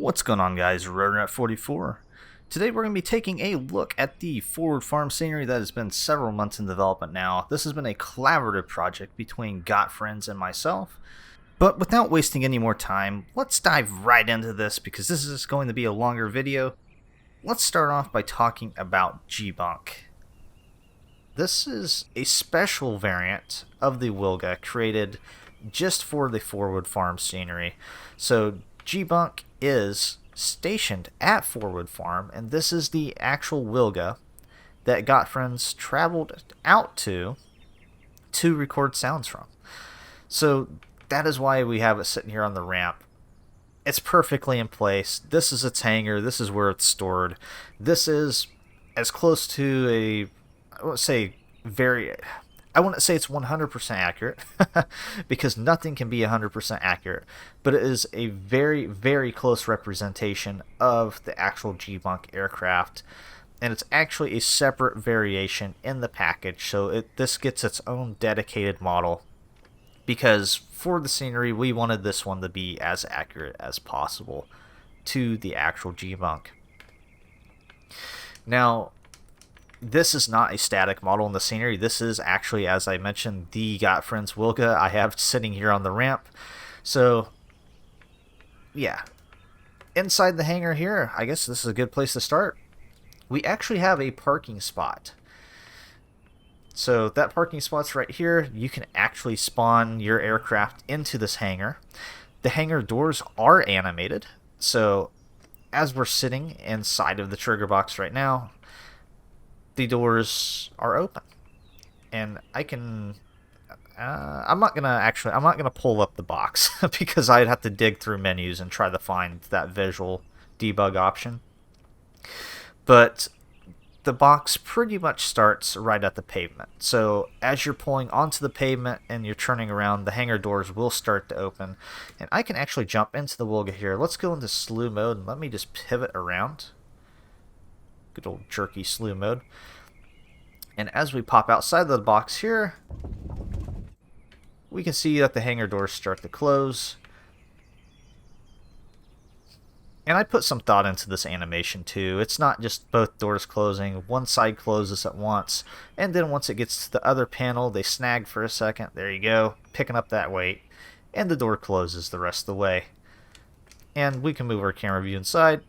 What's going on, guys? Roadnet44. Today we're going to be taking a look at the Forwood Farm scenery that has been several months in development now. This has been a collaborative project between Got Friends and myself. But without wasting any more time, let's dive right into this because this is going to be a longer video. Let's start off by talking about G-BUNC. This is a special variant of the Wilga created just for the Forwood Farm scenery. So G-BUNC is stationed at Forwood Farm, and this is the actual Wilga that Got Friends traveled out to record sounds from. So that is why we have it sitting here on the ramp. It's perfectly in place. This is its hangar. This is where it's stored. This is as close to I wouldn't say it's 100% accurate because nothing can be 100% accurate, but it is a very, very close representation of the actual G-BUNC aircraft, and it's actually a separate variation in the package, so this gets its own dedicated model because for the scenery we wanted this one to be as accurate as possible to the actual G-BUNC. Now, this is not a static model in the scenery. This is actually, as I mentioned, the Got Friends Wilga I have sitting here on the ramp. So, yeah. Inside the hangar here, I guess this is a good place to start. We actually have a parking spot. So that parking spot's right here. You can actually spawn your aircraft into this hangar. The hangar doors are animated. So, as we're sitting inside of the trigger box right now, the doors are open, and I can I'm not gonna pull up the box because I'd have to dig through menus and try to find that visual debug option, but the box pretty much starts right at the pavement. So as you're pulling onto the pavement and you're turning around, the hangar doors will start to open, and I can actually jump into the Wilga here. Let's go into slew mode and let me just pivot around. Good old jerky slew mode. And as we pop outside of the box here, we can see that the hangar doors start to close. And I put some thought into this animation too. It's not just both doors closing. One side closes at once, and then once it gets to the other panel, they snag for a second. There you go, picking up that weight. And the door closes the rest of the way. And we can move our camera view inside.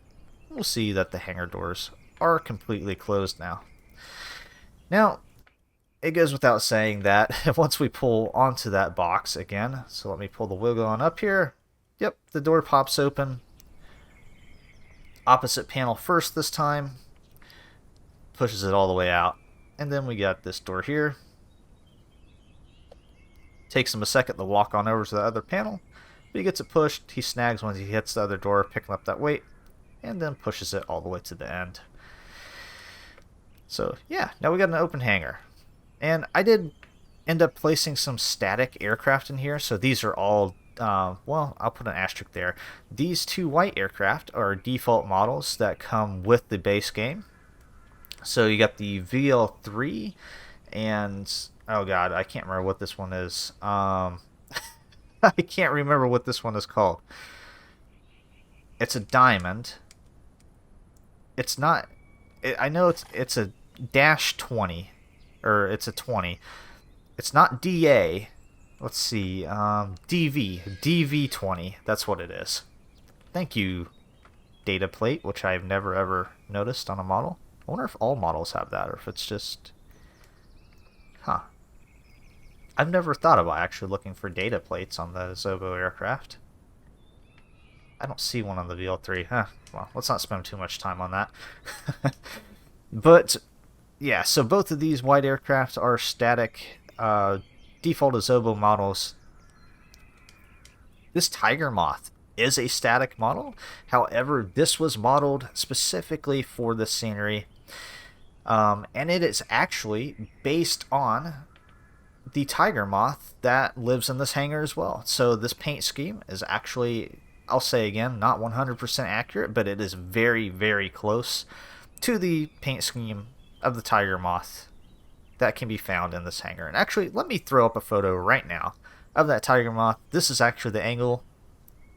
We'll see that the hangar doors are completely closed now. Now, it goes without saying that once we pull onto that box again, so let me pull the Wilga on up here. Yep, the door pops open. Opposite panel first this time. Pushes it all the way out. And then we got this door here. Takes him a second to walk on over to the other panel. But he gets it pushed. He snags once he hits the other door, picking up that weight. And then pushes it all the way to the end. So yeah, now we got an open hangar. And I did end up placing some static aircraft in here. So these are all, well, I'll put an asterisk there. These two white aircraft are default models that come with the base game. So you got the VL3 and, oh god, I can't remember what this one is. I can't remember what this one is called. It's a diamond. It's not, I know it's a dash 20, or it's a 20. It's not DA. Let's see, DV20. That's what it is. Thank you, data plate, which I've never ever noticed on a model. I wonder if all models have that, or if it's just, I've never thought about actually looking for data plates on the Zobo aircraft. I don't see one on the VL3. Well, let's not spend too much time on that. But, yeah, so both of these white aircraft are static, default Zobo models. This Tiger Moth is a static model. However, this was modeled specifically for the scenery. And it is actually based on the Tiger Moth that lives in this hangar as well. So this paint scheme is actually, I'll say again, not 100% accurate, but it is very, very close to the paint scheme of the Tiger Moth that can be found in this hangar. And actually, let me throw up a photo right now of that Tiger Moth. This is actually the angle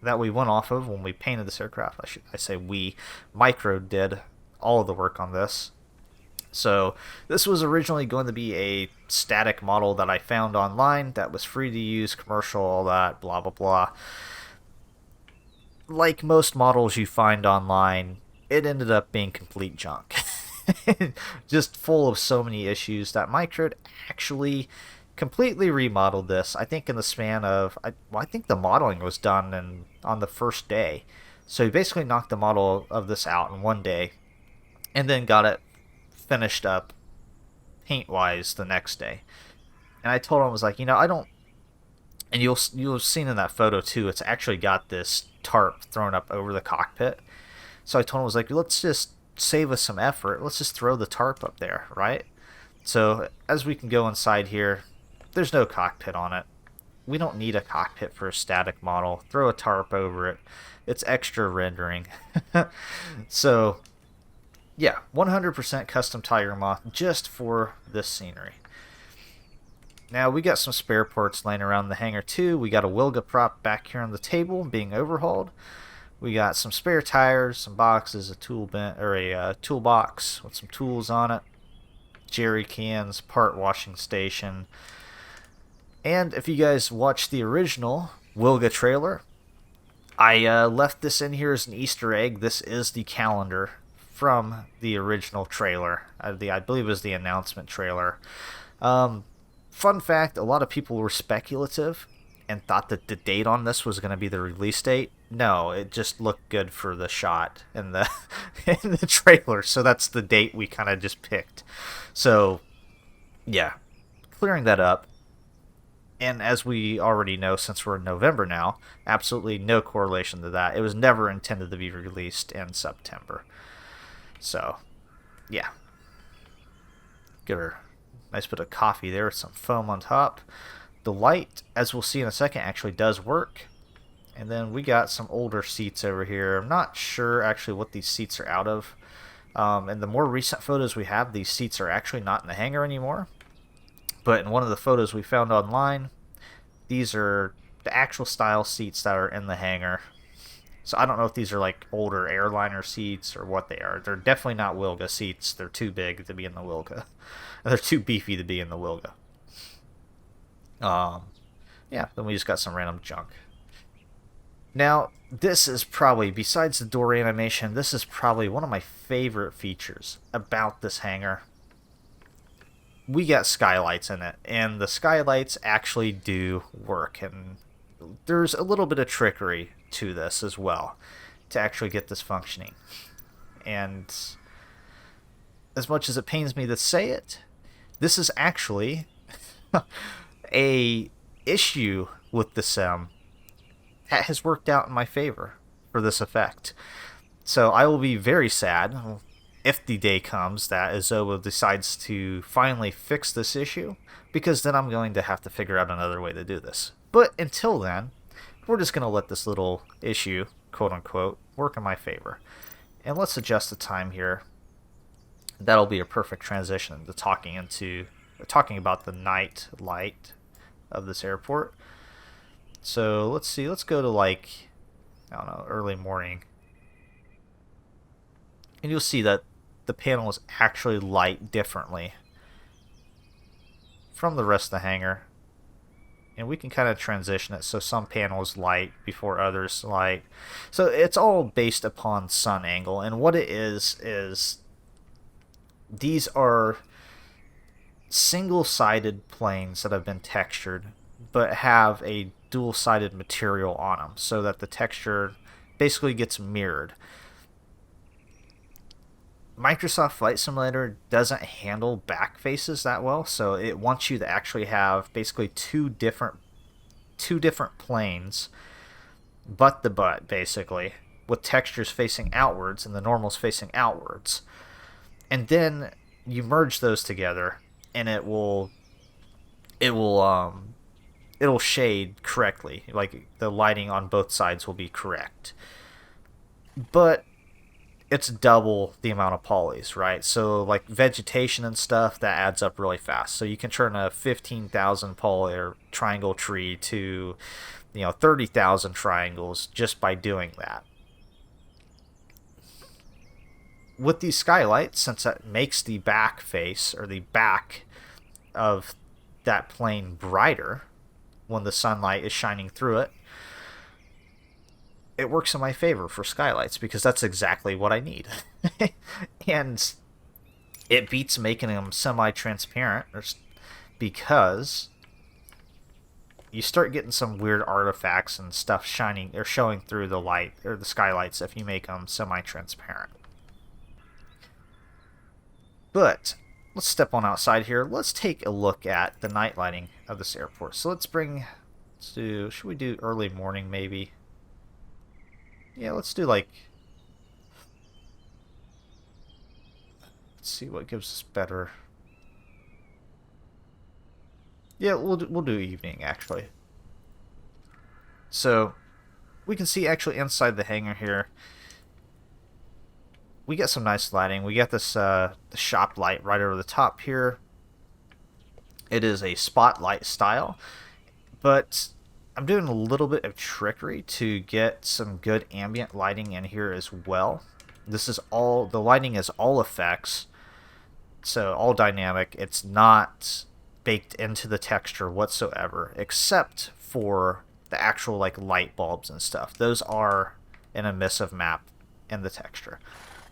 that we went off of when we painted this aircraft. I say we. Micro did all of the work on this. So this was originally going to be a static model that I found online that was free to use, commercial, all that, blah, blah, blah. Like most models you find online, it ended up being complete junk. Just full of so many issues that Micro actually completely remodeled this. I think in the span of, I think the modeling was done on the first day. So he basically knocked the model of this out in one day and then got it finished up paint-wise the next day. And I told him, I was like, I don't, and you'll have seen in that photo too, it's actually got this tarp thrown up over the cockpit. So I told him, I was like, let's just save us some effort. Let's just throw the tarp up there, right? So as we can go inside here, there's no cockpit on it. We don't need a cockpit for a static model. Throw a tarp over it. It's extra rendering. So yeah, 100% custom Tiger Moth just for this scenery. Now we got some spare parts laying around the hangar too. We got a Wilga prop back here on the table being overhauled. We got some spare tires, some boxes, a toolbox with some tools on it, jerry cans, part washing station. And if you guys watched the original Wilga trailer, I left this in here as an Easter egg. This is the calendar from the original trailer. I believe it was the announcement trailer. Fun fact, a lot of people were speculative and thought that the date on this was going to be the release date. No, it just looked good for the shot in the in the trailer, so that's the date we kind of just picked. So yeah, clearing that up. And as we already know, since we're in November now, absolutely no correlation to that. It was never intended to be released in September. So, yeah. Give her a nice bit of coffee there with some foam on top. The light, as we'll see in a second, actually does work. And then we got some older seats over here. I'm not sure actually what these seats are out of. In the more recent photos we have, these seats are actually not in the hangar anymore. But in one of the photos we found online, these are the actual style seats that are in the hangar. So I don't know if these are like older airliner seats or what they are. They're definitely not Wilga seats. They're too big to be in the Wilga. They're too beefy to be in the Wilga. Yeah, then we just got some random junk. Now, this is probably, besides the door animation, this is probably one of my favorite features about this hangar. We got skylights in it, and the skylights actually do work, and there's a little bit of trickery to this as well to actually get this functioning. And as much as it pains me to say it, this is actually a issue with the sim that has worked out in my favor for this effect. So I will be very sad if the day comes that Adobe decides to finally fix this issue, because then I'm going to have to figure out another way to do this. But until then, we're just going to let this little issue, quote unquote, work in my favor. And let's adjust the time here. That'll be a perfect transition to talking about the night light of this airport. So let's see, let's go to like, I don't know, early morning. And you'll see that the panel is actually light differently from the rest of the hangar. And we can kind of transition it so some panels light before others light. So it's all based upon sun angle. And what it is these are single-sided planes that have been textured but have a dual-sided material on them so that the texture basically gets mirrored. Microsoft Flight Simulator doesn't handle back faces that well, so it wants you to actually have basically two different planes, butt to butt basically, with textures facing outwards and the normals facing outwards. And then you merge those together and it'll shade correctly. Like the lighting on both sides will be correct. But it's double the amount of polys, right? So like vegetation and stuff, that adds up really fast. So you can turn a 15,000 poly or triangle tree to 30,000 triangles just by doing that. With these skylights, since that makes the back face or the back of that plane brighter when the sunlight is shining through it, it works in my favor for skylights because that's exactly what I need. And it beats making them semi-transparent because you start getting some weird artifacts and stuff shining or showing through the light or the skylights if you make them semi-transparent. But let's step on outside here. Let's take a look at the night lighting of this airport. So should we do early morning maybe? Yeah, let's do let's see what gives us better. Yeah, we'll do evening actually. So we can see actually inside the hangar here, we get some nice lighting. We got this the shop light right over the top here. It is a spotlight style, but I'm doing a little bit of trickery to get some good ambient lighting in here as well. The lighting is all effects, so all dynamic. It's not baked into the texture whatsoever, except for the actual light bulbs and stuff. Those are an emissive map in the texture.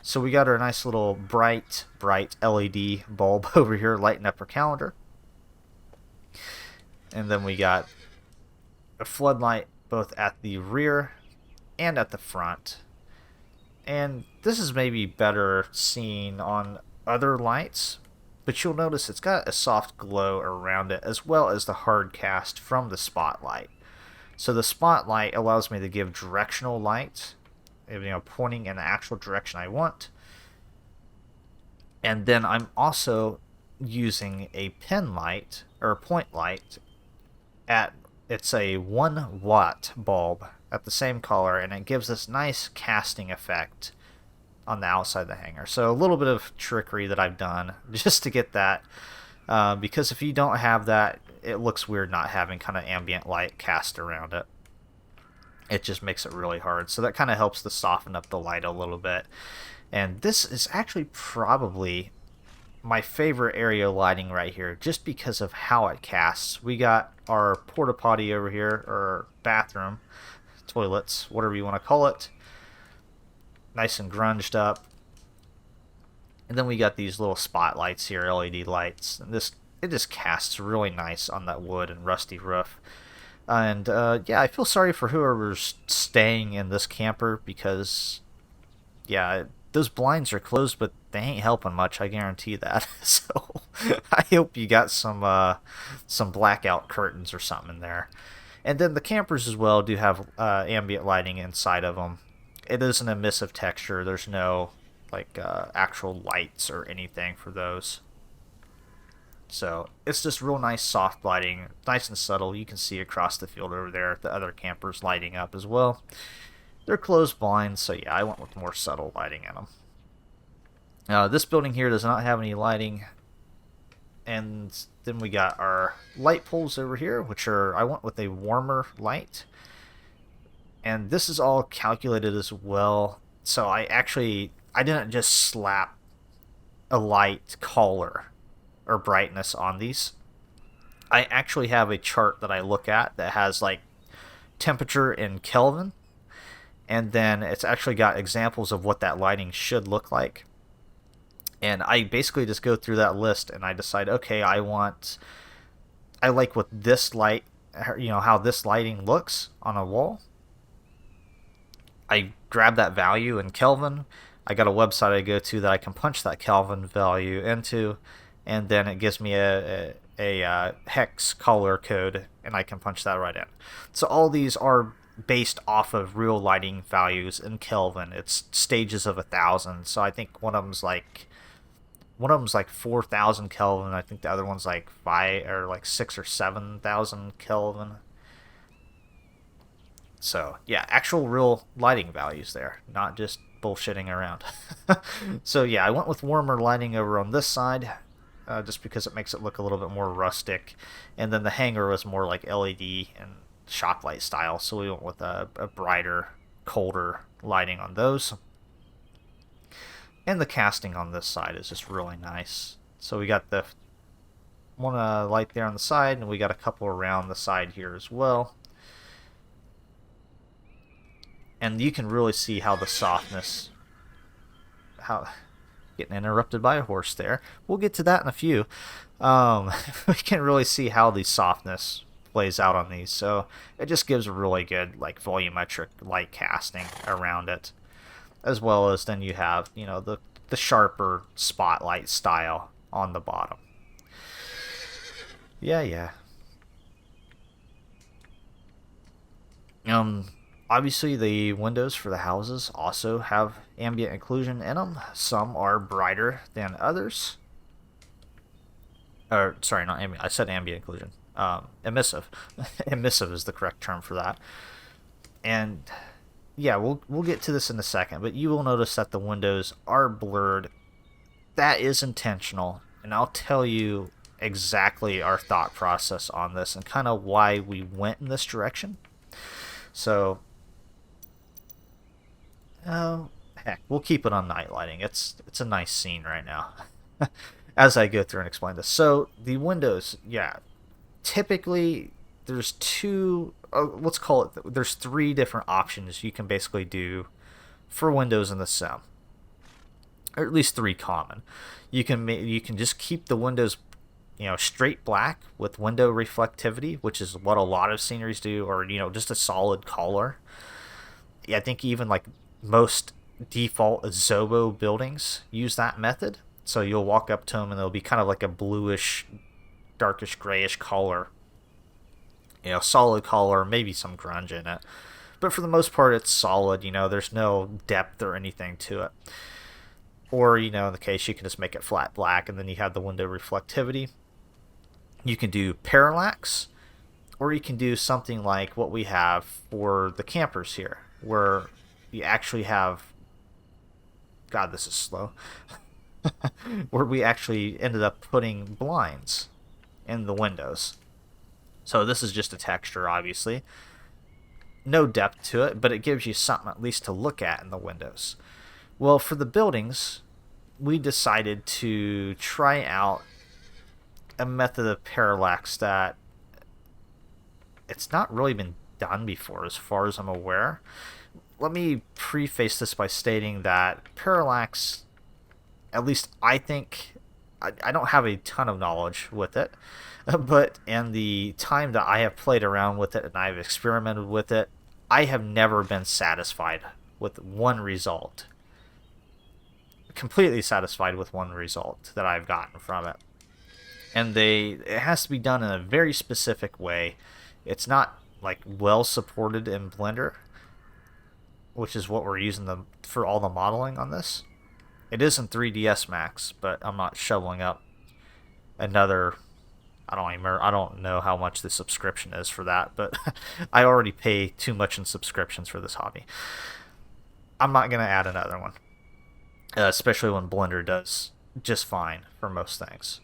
So we got our nice little bright LED bulb over here lighting up our calendar. And then we got a floodlight both at the rear and at the front. And this is maybe better seen on other lights, but you'll notice it's got a soft glow around it as well as the hard cast from the spotlight. So the spotlight allows me to give directional light, pointing in the actual direction I want. And then I'm also using a pin light or a point light it's a 1 watt bulb at the same color, and it gives this nice casting effect on the outside of the hangar. So a little bit of trickery that I've done just to get that, because if you don't have that, it looks weird not having kind of ambient light cast around it. It just makes it really hard. So that kind of helps to soften up the light a little bit. And this is actually probably my favorite area lighting right here, just because of how it casts. We got our porta potty over here, or bathroom, toilets, whatever you want to call it, nice and grunged up. And then we got these little spotlights here, LED lights, and it just casts really nice on that wood and rusty roof. And yeah, I feel sorry for whoever's staying in this camper because, yeah, those blinds are closed, but they ain't helping much, I guarantee that. So I hope you got some blackout curtains or something in there. And then the campers as well do have ambient lighting inside of them. It is an emissive texture. There's no actual lights or anything for those. So it's just real nice soft lighting, nice and subtle. You can see across the field over there the other campers lighting up as well. They're closed blinds, so yeah, I went with more subtle lighting in them. This building here does not have any lighting. And then we got our light poles over here, which I went with a warmer light. And this is all calculated as well. So I didn't just slap a light color or brightness on these. I actually have a chart that I look at that has temperature in Kelvin, and then it's actually got examples of what that lighting should look like. And I basically just go through that list and I decide, okay, I like what this light, how this lighting looks on a wall. I grab that value in Kelvin. I got a website I go to that I can punch that Kelvin value into, and then it gives me a hex color code, and I can punch that right in. So all these are based off of real lighting values in Kelvin. It's stages of 1,000. So I think one of them's like 4,000 Kelvin. I think the other one's 6 or 7,000 Kelvin. So yeah, actual real lighting values there, not just bullshitting around. So yeah, I went with warmer lighting over on this side, just because it makes it look a little bit more rustic. And then the hangar was more like LED and shop light style, so we went with a brighter, colder lighting on those. And the casting on this side is just really nice. So we got the one light there on the side, and we got a couple around the side here as well. And you can really see how the softness, getting interrupted by a horse there. We'll get to that in a few. We can really see how the softness plays out on these. So it just gives a really good like volumetric light casting around it, as well as then you have, you know, the sharper spotlight style on the bottom. Yeah. Obviously the windows for the houses also have ambient occlusion in them. Some are brighter than others. Or sorry, not ambient. I said ambient occlusion. Emissive. Emissive is the correct term for that. And yeah, we'll get to this in a second, but you will notice that the windows are blurred. That is intentional, and I'll tell you exactly our thought process on this and kind of why we went in this direction. So, heck, we'll keep it on night lighting. It's a nice scene right now as I go through and explain this. So the windows, yeah, typically there's two, let's call it, there's three different options you can basically do for windows in the sim, or at least three common. You can just keep the windows, you know, straight black with window reflectivity, which is what a lot of sceneries do, or, you know, just a solid color. I think even like most default Adobe buildings use that method. So you'll walk up to them and they'll be kind of like a bluish, darkish grayish color. You know, solid color, maybe some grunge in it. But for the most part, it's solid. You know, there's no depth or anything to it. Or, you know, in the case, you can just make it flat black and then you have the window reflectivity. You can do parallax, or you can do something like what we have for the campers here, where you actually have, God, this is slow, where we actually ended up putting blinds in the windows. So this is just a texture, obviously. No depth to it, but it gives you something at least to look at in the windows. Well, for the buildings, we decided to try out a method of parallax that it's not really been done before as far as I'm aware. Let me preface this by stating that parallax, at least I think, I don't have a ton of knowledge with it, but in the time that I have played around with it and I've experimented with it, I have never been satisfied with one result. Completely satisfied with one result that I've gotten from it. And it has to be done in a very specific way. It's not like well supported in Blender, which is what we're using for all the modeling on this. It is in 3ds Max, but I'm not shoveling up another, I don't know how much the subscription is for that, but I already pay too much in subscriptions for this hobby. I'm not going to add another one, especially when Blender does just fine for most things.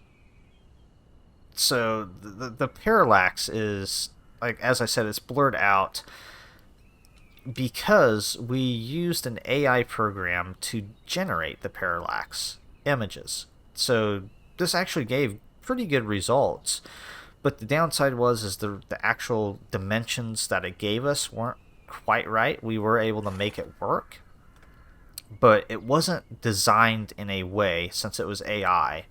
So the parallax is, like, as I said, it's blurred out because we used an AI program to generate the parallax images. So this actually gave pretty good results, but the downside is the actual dimensions that it gave us weren't quite right. We were able to make it work, but it wasn't designed in a way, since it was AI,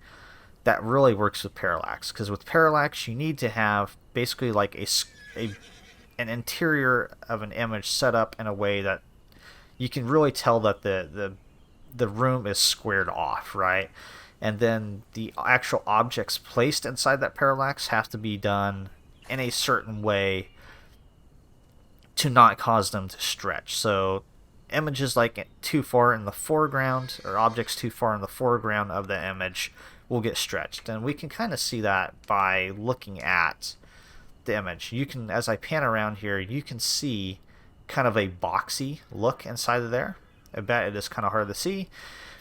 that really works with parallax. Because with parallax, you need to have basically like an interior of an image set up in a way that you can really tell that the room is squared off, right? And then the actual objects placed inside that parallax have to be done in a certain way to not cause them to stretch. So images like too far in the foreground, or objects too far in the foreground of the image, will get stretched. And we can kind of see that by looking at the image. You can, as I pan around here, you can see kind of a boxy look inside of there. I bet it is kind of hard to see,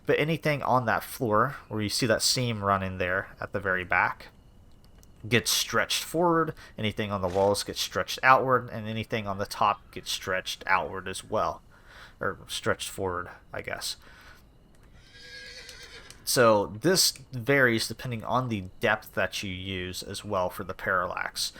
but anything on that floor where you see that seam running there at the very back, gets stretched forward, anything on the walls gets stretched outward, and anything on the top gets stretched outward as well. Or stretched forward, I guess. So this varies depending on the depth that you use as well for the parallax.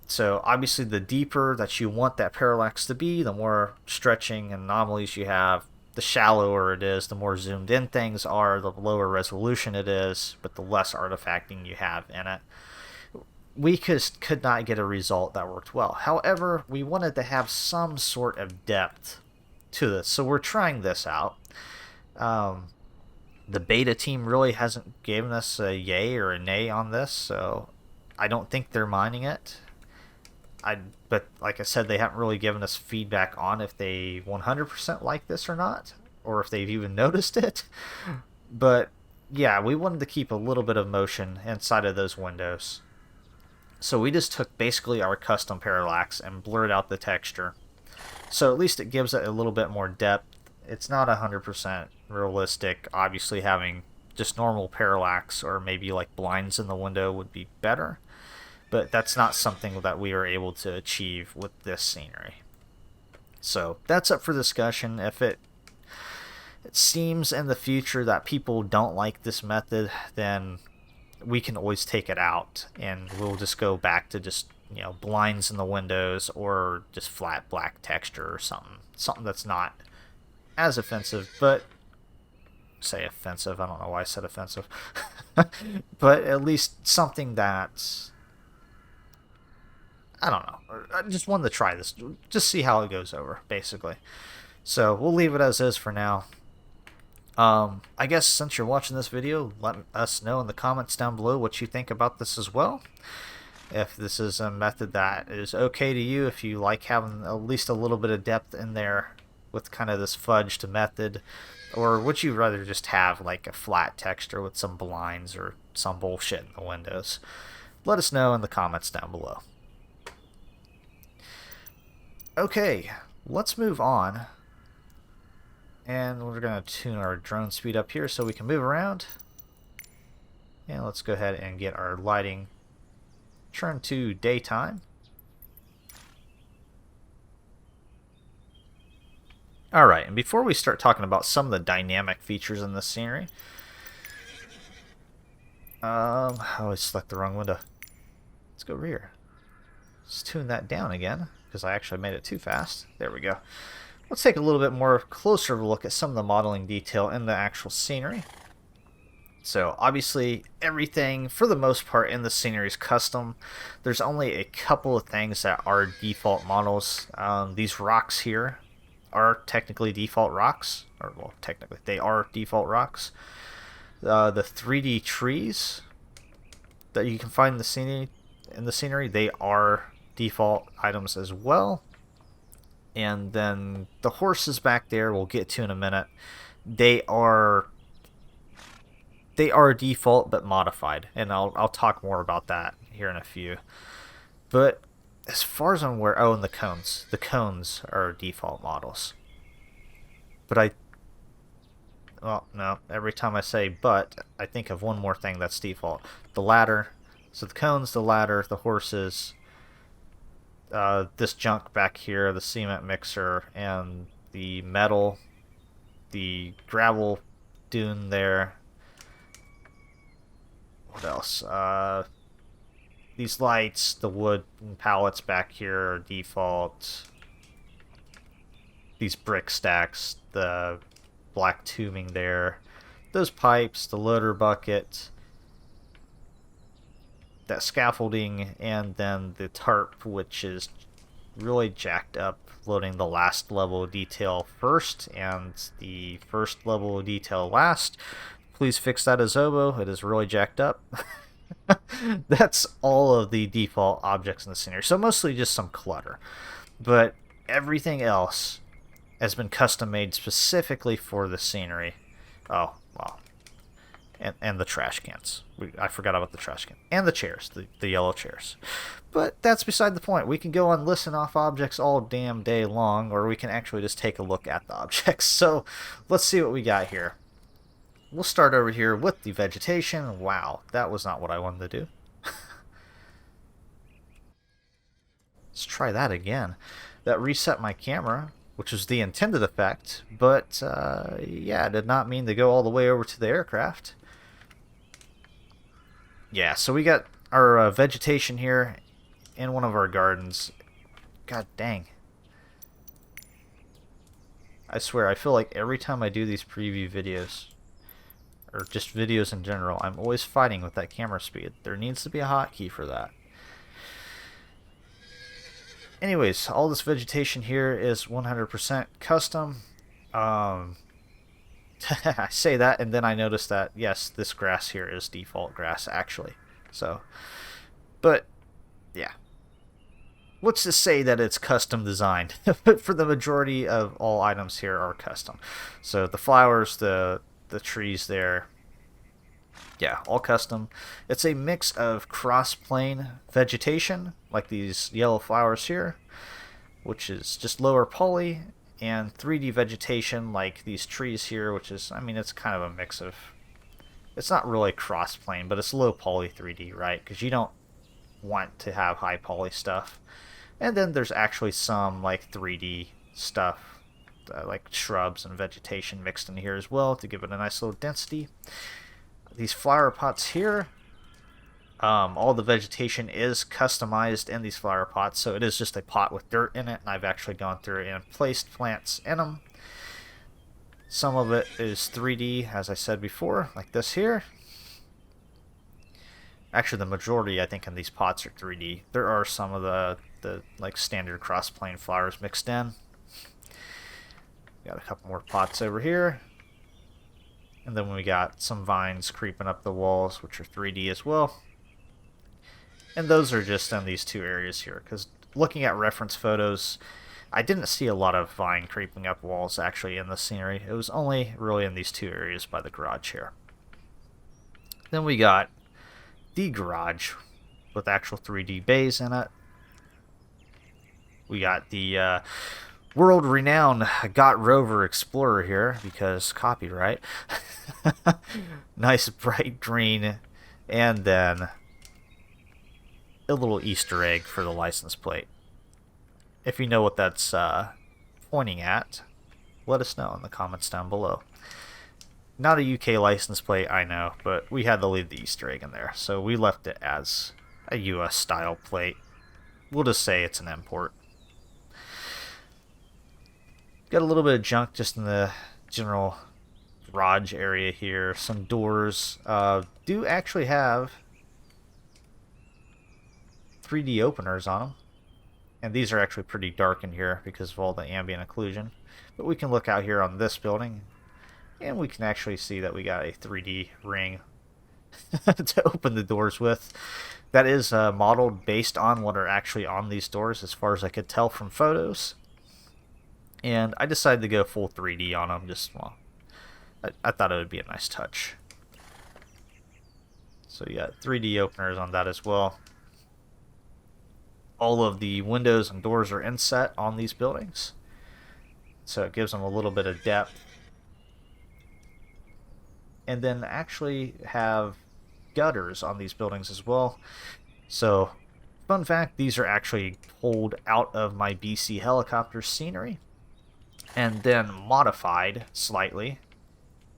So obviously the deeper that you want that parallax to be, the more stretching and anomalies you have. The shallower it is, the more zoomed in things are, the lower resolution it is, but the less artifacting you have in it. We could not get a result that worked well. However, we wanted to have some sort of depth to this, so we're trying this out. The beta team really hasn't given us a yay or a nay on this, so I don't think they're minding it. But like I said, they haven't really given us feedback on if they 100% like this or not, or if they've even noticed it. But yeah, we wanted to keep a little bit of motion inside of those windows. So we just took basically our custom parallax and blurred out the texture. So at least it gives it a little bit more depth. It's not 100% realistic. Obviously having just normal parallax or maybe like blinds in the window would be better. But that's not something that we are able to achieve with this scenery. So that's up for discussion. If it seems in the future that people don't like this method, then we can always take it out and we'll just go back to just, you know, blinds in the windows or just flat black texture or something that's not as offensive. But say offensive, I don't know why I said offensive. But at least something that's, I don't know, I just wanted to try this, just see how it goes over, basically. So we'll leave it as is for now. I guess since you're watching this video, let us know in the comments down below what you think about this as well. If this is a method that is okay to you, if you like having at least a little bit of depth in there with kind of this fudged method, or would you rather just have like a flat texture with some blinds or some bullshit in the windows? Let us know in the comments down below. Okay, let's move on. And we're going to tune our drone speed up here so we can move around. And let's go ahead and get our lighting turned to daytime. Alright, and before we start talking about some of the dynamic features in this scenery, I always select the wrong window. Let's go over here. Let's tune that down again, because I actually made it too fast. There we go. Let's take a little bit more closer look at some of the modeling detail in the actual scenery. So obviously everything for the most part in the scenery is custom. There's only a couple of things that are default models. These rocks here are technically default rocks, or well, technically they are default rocks. The 3D trees that you can find in the scenery, they are default items as well. And then the horses back there, we'll get to in a minute. They are default but modified, and I'll talk more about that here in a few. But as far as I'm aware, oh, and the cones are default models. But well, no, every time I say but, I think of one more thing that's default. The ladder. So the cones, the ladder, the horses, this junk back here, the cement mixer, and the metal, the gravel dune there. What else? These lights, the wood pallets back here are default. These brick stacks, the black tubing there, those pipes, the loader bucket, that scaffolding, and then the tarp, which is really jacked up, loading the last level of detail first and the first level of detail last. Please fix that, Adobe. It is really jacked up. That's all of the default objects in the scenery. So mostly just some clutter. But everything else has been custom made specifically for the scenery. Oh, wow. And the trash cans. I forgot about the trash can. And the chairs, the yellow chairs. But that's beside the point. We can go and listen off objects all damn day long, or we can actually just take a look at the objects. So let's see what we got here. We'll start over here with the vegetation. Wow, that was not what I wanted to do. Let's try that again. That reset my camera, which was the intended effect, but yeah, I did not mean to go all the way over to the aircraft. Yeah, so we got our vegetation here in one of our gardens. God dang. I swear, I feel like every time I do these preview videos, or just videos in general, I'm always fighting with that camera speed. There needs to be a hotkey for that. Anyways, all this vegetation here is 100% custom. I say that, and then I notice that, yes, this grass here is default grass, actually. So, but, yeah. Let's just say that it's custom designed. But for the majority of all items here are custom. So the flowers, the trees there, yeah, all custom. It's a mix of cross-plane vegetation, like these yellow flowers here, which is just lower poly, and 3D vegetation, like these trees here, which is, I mean, it's kind of a mix of, it's not really cross-plane, but it's low poly 3D, right? Because you don't want to have high poly stuff. And then there's actually some like 3D stuff, like shrubs and vegetation mixed in here as well to give it a nice little density. These flower pots here, all the vegetation is customized in these flower pots, so it is just a pot with dirt in it, and I've actually gone through and placed plants in them. Some of it is 3D, as I said before, like this here. Actually, the majority, I think, in these pots are 3D. There are some of the like standard cross-plane flowers mixed in. Got a couple more pots over here. And then we got some vines creeping up the walls, which are 3D as well. And those are just in these two areas here, because looking at reference photos, I didn't see a lot of vine creeping up walls actually in the scenery. It was only really in these two areas by the garage here. Then we got the garage with actual 3D bays in it. We got the world-renowned Got Rover Explorer here, because copyright. Nice bright green, and then a little Easter egg for the license plate. If you know what that's pointing at, let us know in the comments down below. Not a UK license plate, I know, but we had to leave the Easter egg in there, so we left it as a US style plate. We'll just say it's an import. Got a little bit of junk just in the general garage area here. Some doors do actually have 3D openers on them. And these are actually pretty dark in here because of all the ambient occlusion. But we can look out here on this building, and we can actually see that we got a 3D ring to open the doors with. That is modeled based on what are actually on these doors, as far as I could tell from photos. And I decided to go full 3D on them. Just, well, I thought it would be a nice touch. So you got 3D openers on that as well. All of the windows and doors are inset on these buildings, so it gives them a little bit of depth. And then actually have gutters on these buildings as well. So, fun fact, these are actually pulled out of my BC helicopter scenery and then modified slightly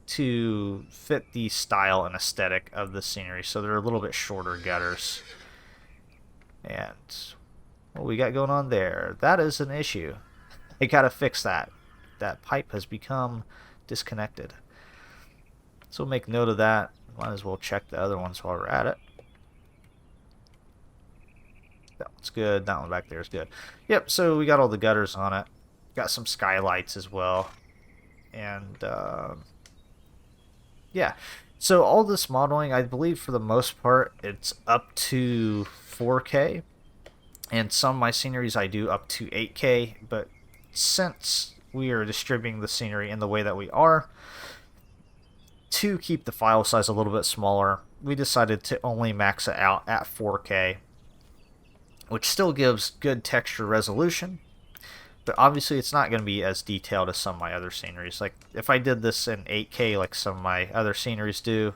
to fit the style and aesthetic of the scenery. So they're a little bit shorter gutters. And what we got going on there, that is an issue. I gotta fix that. That pipe has become disconnected. So we'll make note of that. Might as well check the other ones while we're at it. That one's good. That one back there is good. Yep, so we got all the gutters on it. Got some skylights as well. And, yeah. So all this modeling, I believe for the most part, it's up to 4K. And some of my sceneries I do up to 8K. But since we are distributing the scenery in the way that we are, to keep the file size a little bit smaller, we decided to only max it out at 4K, which still gives good texture resolution, but obviously it's not going to be as detailed as some of my other sceneries. Like, if I did this in 8K like some of my other sceneries do,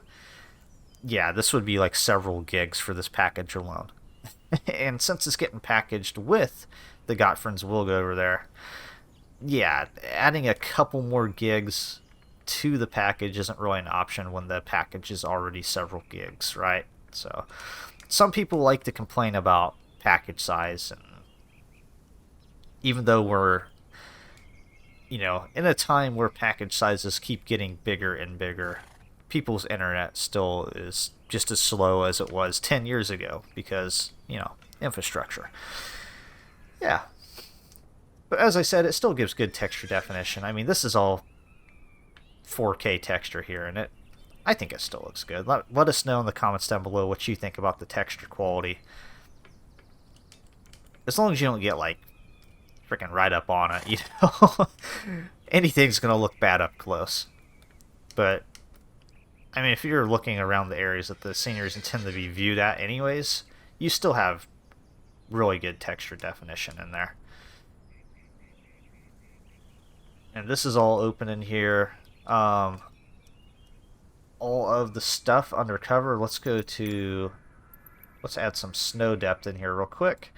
yeah, this would be like several gigs for this package alone. And since it's getting packaged with the Got Friends Wilga over there, yeah, adding a couple more gigs to the package isn't really an option when the package is already several gigs, right? So some people like to complain about package size, and even though we're, in a time where package sizes keep getting bigger and bigger, people's internet still is just as slow as it was 10 years ago because, infrastructure. Yeah. But as I said, it still gives good texture definition. I mean, this is all 4K texture here, and I think it still looks good. Let us know in the comments down below what you think about the texture quality. As long as you don't get, freaking right up on it, anything's going to look bad up close. But, I mean, if you're looking around the areas that the sceneries intend to be viewed at anyways, you still have really good texture definition in there. And this is all open in here. All of the stuff undercover. Let's add some snow depth in here real quick.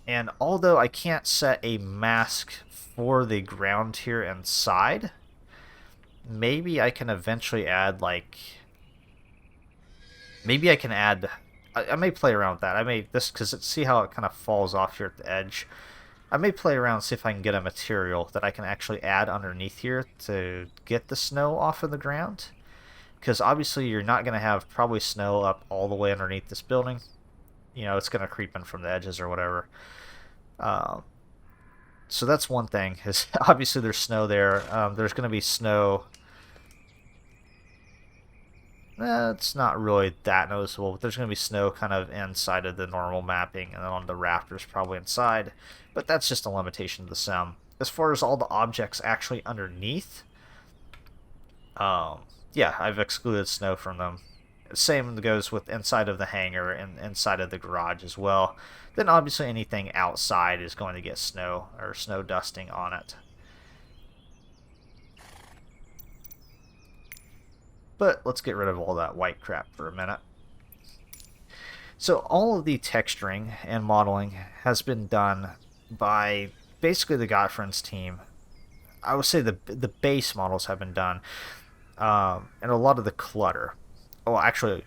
And although I can't set a mask for the ground here inside, maybe I can eventually add, maybe I can add, I may play around with that. Because see how it kind of falls off here at the edge. I may play around and see if I can get a material that I can actually add underneath here to get the snow off of the ground. Because obviously you're not going to have probably snow up all the way underneath this building. It's going to creep in from the edges or whatever. So that's one thing. Is obviously there's snow there. There's going to be snow. It's not really that noticeable, but there's going to be snow kind of inside of the normal mapping, and then on the rafters probably inside. But that's just a limitation of the sim. As far as all the objects actually underneath, yeah, I've excluded snow from them. Same goes with inside of the hangar and inside of the garage as well. Then obviously anything outside is going to get snow or snow dusting on it. But let's get rid of all that white crap for a minute. So all of the texturing and modeling has been done by basically the Got Friends team. I would say the base models have been done, and a lot of the clutter. Oh, actually,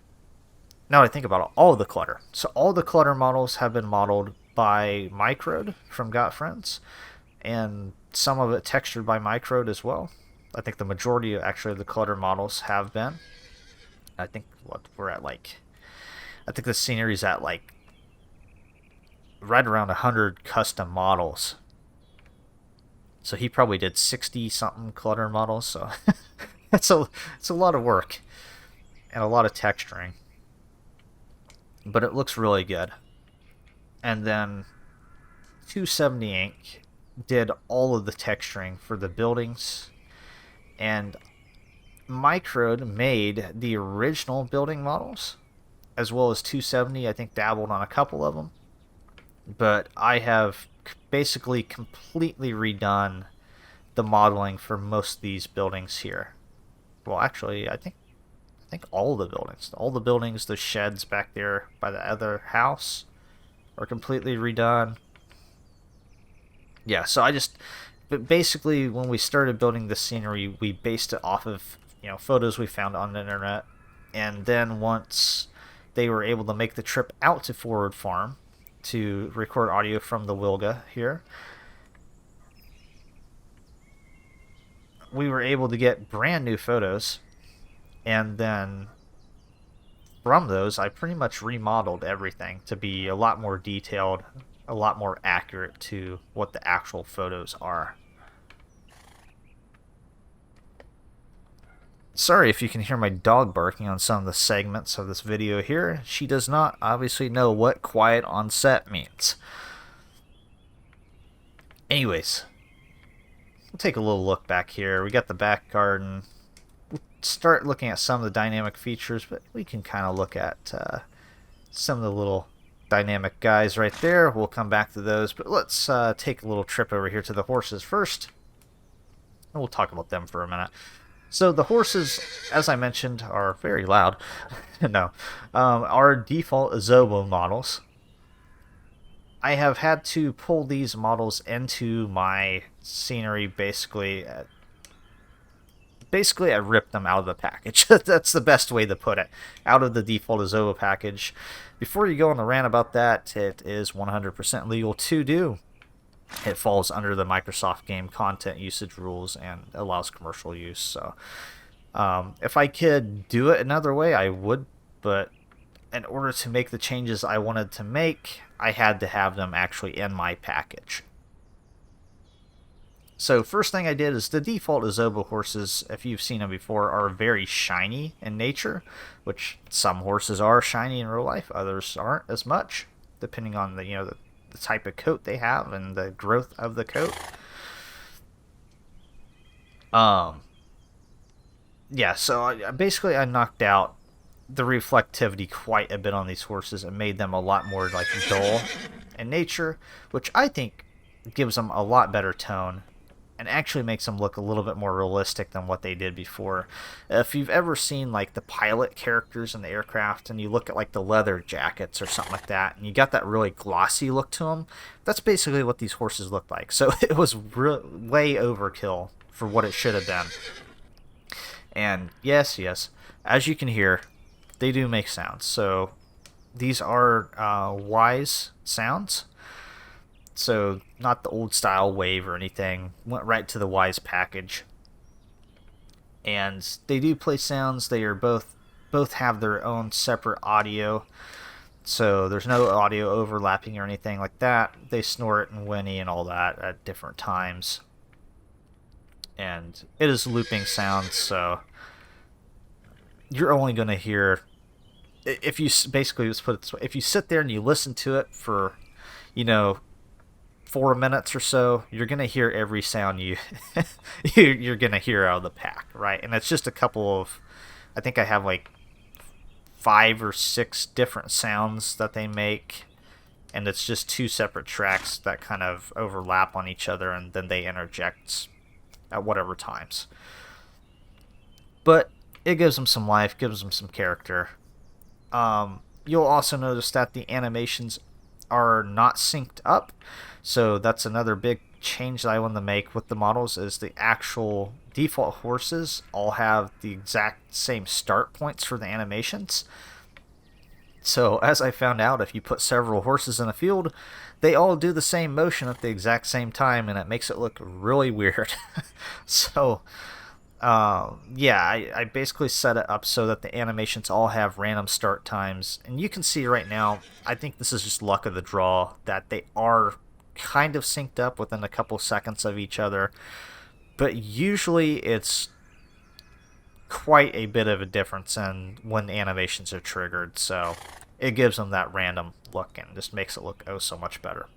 now that I think about it, all of the clutter. So all the clutter models have been modeled by Microde from Got Friends, and some of it textured by Microde as well. I think the majority actually of the clutter models have been. I think we're at I think the scenery's at right around 100 custom models. So he probably did 60 something clutter models. So it's a lot of work and a lot of texturing. But it looks really good. And then 270 Inc. did all of the texturing for the buildings. And Microde made the original building models, as well as 270. I think dabbled on a couple of them. But I have basically completely redone the modeling for most of these buildings here. Well, actually, I think all the buildings, the sheds back there by the other house are completely redone. Yeah, so but basically when we started building the scenery, we based it off of, photos we found on the internet. And then once they were able to make the trip out to Forwood Farm to record audio from the Wilga here, we were able to get brand new photos, and then from those I pretty much remodeled everything to be a lot more detailed, a lot more accurate to what the actual photos are. Sorry if you can hear my dog barking on some of the segments of this video here. She does not obviously know what quiet on set means. Anyways, we'll take a little look back here. We got the back garden. We'll start looking at some of the dynamic features, but we can kind of look at some of the little dynamic guys right there. We'll come back to those, but let's take a little trip over here to the horses first, and we'll talk about them for a minute. So the horses, as I mentioned, are very loud. No, are default Adobe models. I have had to pull these models into my scenery basically. Basically, I ripped them out of the package. That's the best way to put it. Out of the default Adobe package. Before you go on the rant about that, it is 100% legal to do. It falls under the Microsoft game content usage rules and allows commercial use. So, if I could do it another way, I would. But in order to make the changes I wanted to make, I had to have them actually in my package. So first thing I did is the default Azobo horses, if you've seen them before, are very shiny in nature, which some horses are shiny in real life, others aren't as much, depending on the type of coat they have and the growth of the coat. Yeah, so I knocked out the reflectivity quite a bit on these horses and made them a lot more like dull in nature, which I think gives them a lot better tone and actually makes them look a little bit more realistic than what they did before. If you've ever seen like the pilot characters in the aircraft and you look at like the leather jackets or something like that and you got that really glossy look to them, that's basically what these horses look like. So it was way overkill for what it should have been. And yes, as you can hear, they do make sounds. So these are WWISE sounds. So not the old style wave or anything. Went right to the WWISE package. And they do play sounds. They are both have their own separate audio. So there's no audio overlapping or anything like that. They snort and whinny and all that at different times. And it is looping sounds, so you're only going to hear, if you basically just put it this way, if you sit there and you listen to it for 4 minutes or so, you're gonna hear every sound you're gonna hear out of the pack, right? And it's just a couple of, I think I have like 5 or 6 different sounds that they make, and it's just 2 separate tracks that kind of overlap on each other, and then they interject at whatever times. But it gives them some life, gives them some character. You'll also notice that the animations are not synced up. So that's another big change that I want to make with the models, is the actual default horses all have the exact same start points for the animations. So as I found out, if you put several horses in a field, they all do the same motion at the exact same time, and it makes it look really weird. So I basically set it up so that the animations all have random start times. And you can see right now, I think this is just luck of the draw, that they are kind of synced up within a couple seconds of each other, but usually it's quite a bit of a difference in when the animations are triggered, so it gives them that random look and just makes it look oh so much better.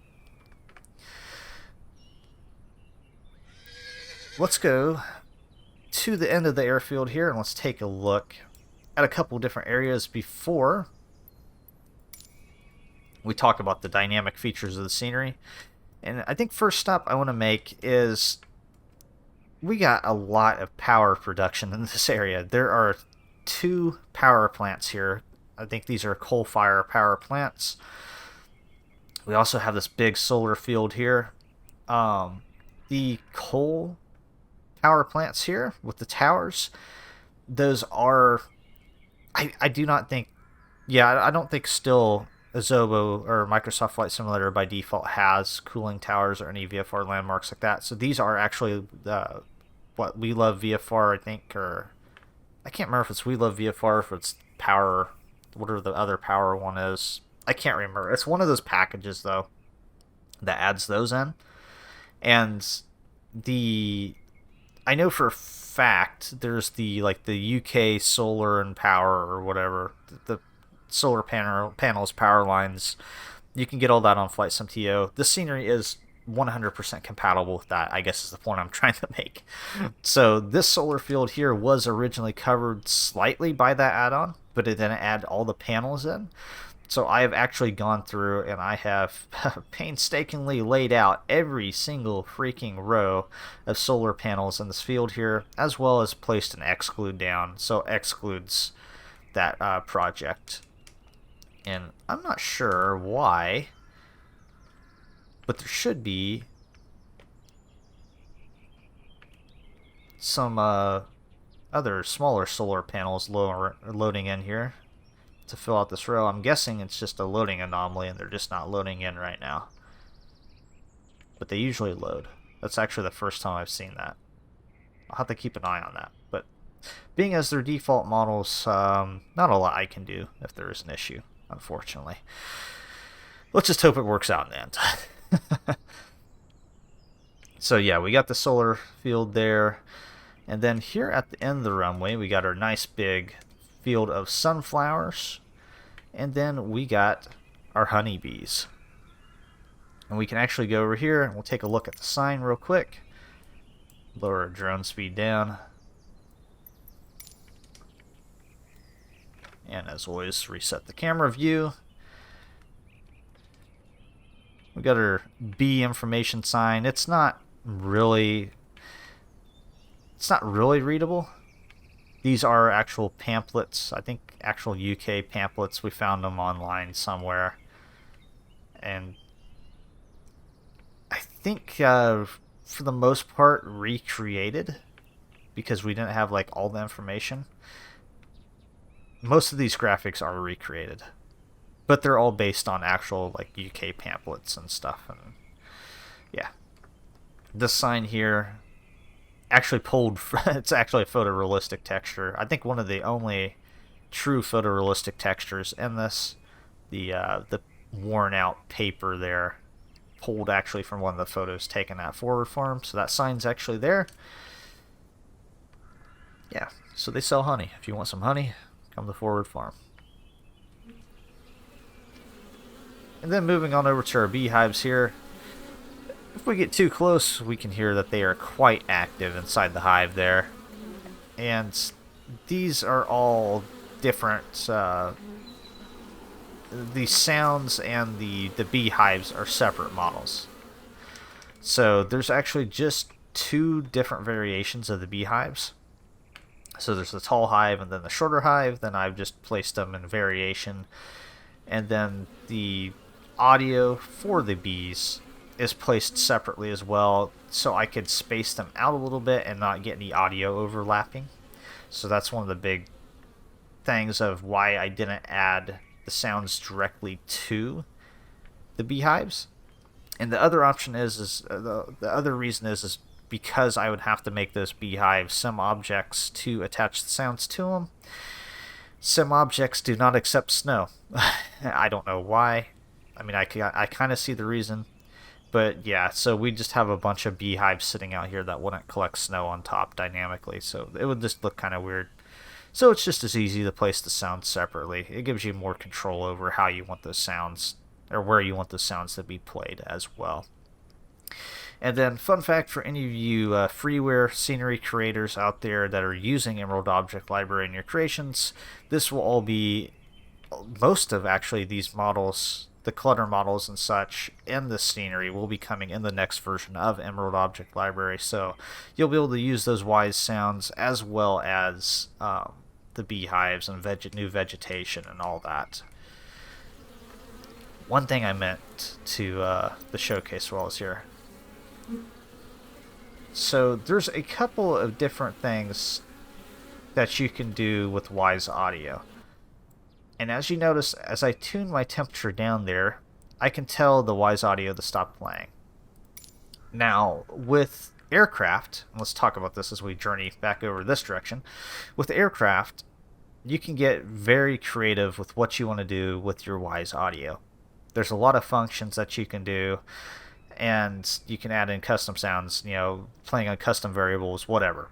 Let's go to the end of the airfield here and let's take a look at a couple different areas before we talk about the dynamic features of the scenery. And I think first stop I want to make is, we got a lot of power production in this area. There are 2 power plants here. I think these are coal fire power plants. We also have this big solar field here. The coal power plants here with the towers, those are, I do not think, I don't think still Adobe or Microsoft Flight Simulator by default has cooling towers or any VFR landmarks like that. So these are actually what We Love VFR, I think, or I can't remember if it's We Love VFR, if it's Power, whatever the other Power one is. I can't remember. It's one of those packages though that adds those in. And I know for a fact there's the UK solar and power or whatever, the solar panels, power lines. You can get all that on flightsim.to. The scenery is 100% compatible with that, I guess is the point I'm trying to make. So this solar field here was originally covered slightly by that add-on, but it didn't add all the panels in. So I have actually gone through and I have painstakingly laid out every single freaking row of solar panels in this field here, as well as placed an exclude down, so excludes that project. And I'm not sure why, but there should be some other smaller solar panels loading in here to fill out this row. I'm guessing it's just a loading anomaly and they're just not loading in right now. But they usually load. That's actually the first time I've seen that. I'll have to keep an eye on that. But being as their default models, not a lot I can do if there is an issue, unfortunately. Let's just hope it works out in the end. So yeah, we got the solar field there. And then here at the end of the runway, we got our nice big field of sunflowers. And then we got our honeybees. And we can actually go over here and we'll take a look at the sign real quick. Lower our drone speed down. And as always, reset the camera view. We got our bee information sign. It's not really readable. These are actual pamphlets. I think actual UK pamphlets. We found them online somewhere. And I think for the most part recreated, because we didn't have like all the information. Most of these graphics are recreated, but they're all based on actual like UK pamphlets and stuff. And yeah, this sign here actually pulled it's actually a photorealistic texture. I think one of the only true photorealistic textures in this. The worn out paper there pulled actually from one of the photos taken at Forwood Farm, so that sign's actually there. Yeah, so they sell honey. If you want some honey, come to Forwood Farm. And then moving on over to our beehives here. If we get too close, we can hear that they are quite active inside the hive there. And these are all different. The sounds and the beehives are separate models. So there's actually just two different variations of the beehives. So there's the tall hive and then the shorter hive. Then I've just placed them in variation. And then the audio for the bees is placed separately as well, so I could space them out a little bit and not get any audio overlapping. So that's one of the big things of why I didn't add the sounds directly to the beehives. And the other option is the other reason is because I would have to make those beehives sim objects to attach the sounds to them. Sim objects do not accept snow. I don't know why. I mean, I kind of see the reason. But yeah, so we just have a bunch of beehives sitting out here that wouldn't collect snow on top dynamically. So it would just look kind of weird. So it's just as easy to place the sounds separately. It gives you more control over how you want those sounds, or where you want the sounds to be played as well. And then, fun fact for any of you freeware scenery creators out there that are using Emerald Object Library in your creations, this will all be, most of actually these models, the clutter models and such, and the scenery will be coming in the next version of Emerald Object Library. So you'll be able to use those WWISE sounds as well as the beehives and new vegetation and all that. One thing I meant to the showcase while I was here. So there's a couple of different things that you can do with WWISE audio. And as you notice, as I tune my temperature down there, I can tell the WWISE audio to stop playing. Now, with aircraft, and let's talk about this as we journey back over this direction. With aircraft, you can get very creative with what you want to do with your WWISE audio. There's a lot of functions that you can do, and you can add in custom sounds, playing on custom variables, whatever.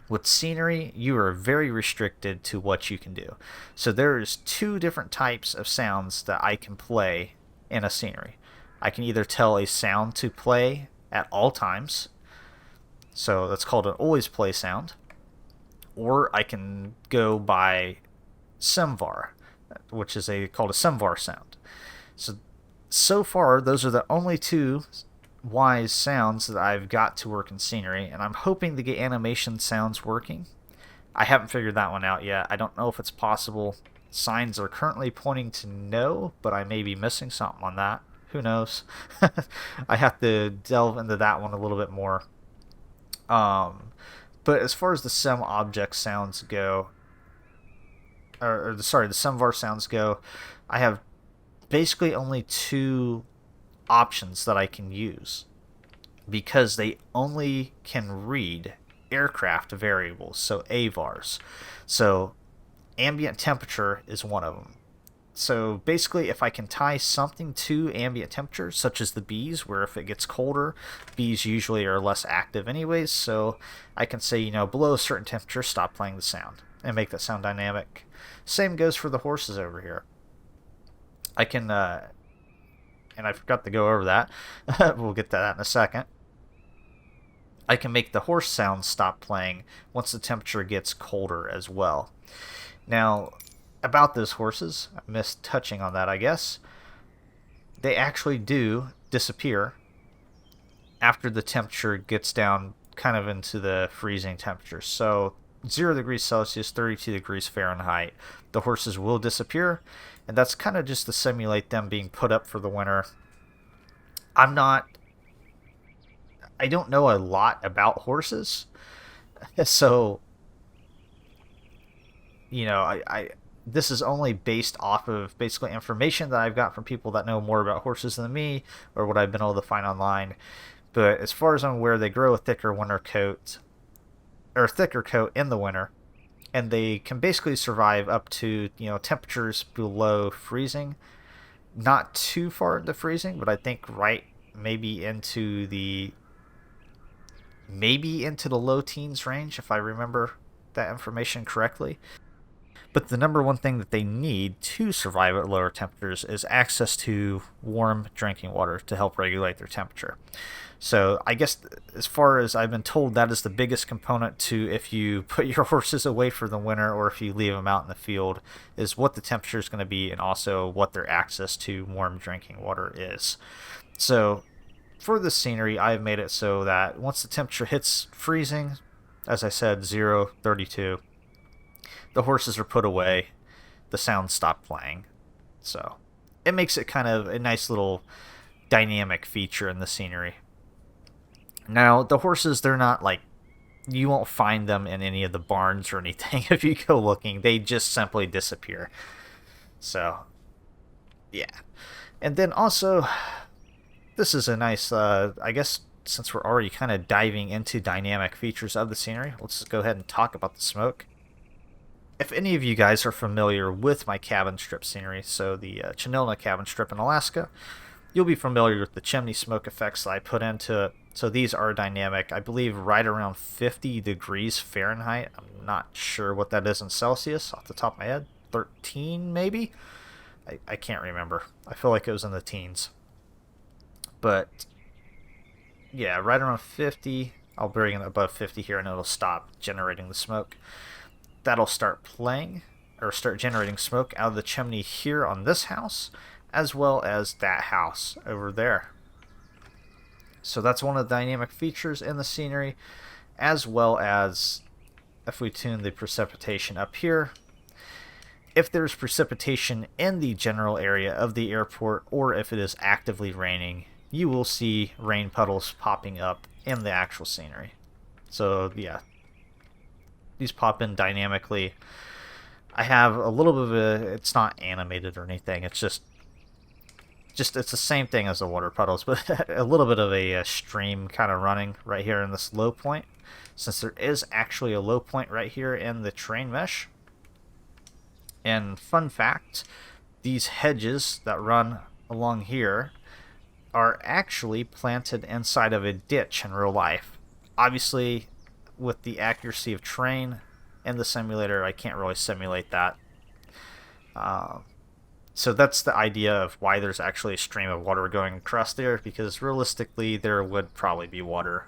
With scenery, you are very restricted to what you can do. So there's two different types of sounds that I can play in a scenery. I can either tell a sound to play at all times, so that's called an always play sound, or I can go by SimVar. which is called a semvar sound. So far, those are the only two WWISE sounds that I've got to work in scenery, and I'm hoping to get animation sounds working. I haven't figured that one out yet. I don't know if it's possible. Signs are currently pointing to no, but I may be missing something on that. Who knows? I have to delve into that one a little bit more. But as far as the sem object sounds go, the semvar sounds go, I have basically only two options that I can use because they only can read aircraft variables, so AVARs. So ambient temperature is one of them. So basically, if I can tie something to ambient temperature, such as the bees, where if it gets colder, bees usually are less active anyways, so I can say, below a certain temperature, stop playing the sound, and make that sound dynamic. Same goes for the horses over here. I can, and I forgot to go over that, we'll get to that in a second. I can make the horse sound stop playing once the temperature gets colder as well. Now, about those horses, I missed touching on that, I guess. They actually do disappear after the temperature gets down kind of into the freezing temperature. So 0 degrees Celsius, 32 degrees Fahrenheit, the horses will disappear, and that's kind of just to simulate them being put up for the winter. I don't know a lot about horses, so this is only based off of basically information that I've got from people that know more about horses than me, or what I've been able to find online. But as far as I'm aware, they grow a thicker coat in the winter, and they can basically survive up to temperatures below freezing, not too far into freezing, but I think maybe into the low teens range, if I remember that information correctly. But the number one thing that they need to survive at lower temperatures is access to warm drinking water to help regulate their temperature. So I guess as far as I've been told, that is the biggest component to if you put your horses away for the winter or if you leave them out in the field, is what the temperature is going to be and also what their access to warm drinking water is. So for the scenery, I've made it so that once the temperature hits freezing, as I said, 0, 32, the horses are put away, the sounds stop playing. So it makes it kind of a nice little dynamic feature in the scenery. Now, the horses, they're not you won't find them in any of the barns or anything if you go looking. They just simply disappear. So, yeah. And then also, this is a nice, I guess, since we're already kind of diving into dynamic features of the scenery, let's just go ahead and talk about the smoke. If any of you guys are familiar with my cabin strip scenery, so the Chinilna cabin strip in Alaska, you'll be familiar with the chimney smoke effects that I put into it. So these are dynamic, I believe right around 50 degrees Fahrenheit. I'm not sure what that is in Celsius off the top of my head. 13 maybe? I can't remember. I feel like it was in the teens. But yeah, right around 50. I'll bring it above 50 here and it'll stop generating the smoke. That'll start playing, or start generating smoke out of the chimney here on this house, as well as that house over there. So that's one of the dynamic features in the scenery, as well as if we tune the precipitation up here. If there's precipitation in the general area of the airport, or if it is actively raining, you will see rain puddles popping up in the actual scenery. So yeah, these pop in dynamically. I have a little bit of it's not animated or anything, it's just it's the same thing as the water puddles, but a little bit of a stream kind of running right here in this low point, since there is actually a low point right here in the terrain mesh. And fun fact, these hedges that run along here are actually planted inside of a ditch in real life. Obviously, with the accuracy of terrain in the simulator, I can't really simulate that. So that's the idea of why there's actually a stream of water going across there, because realistically there would probably be water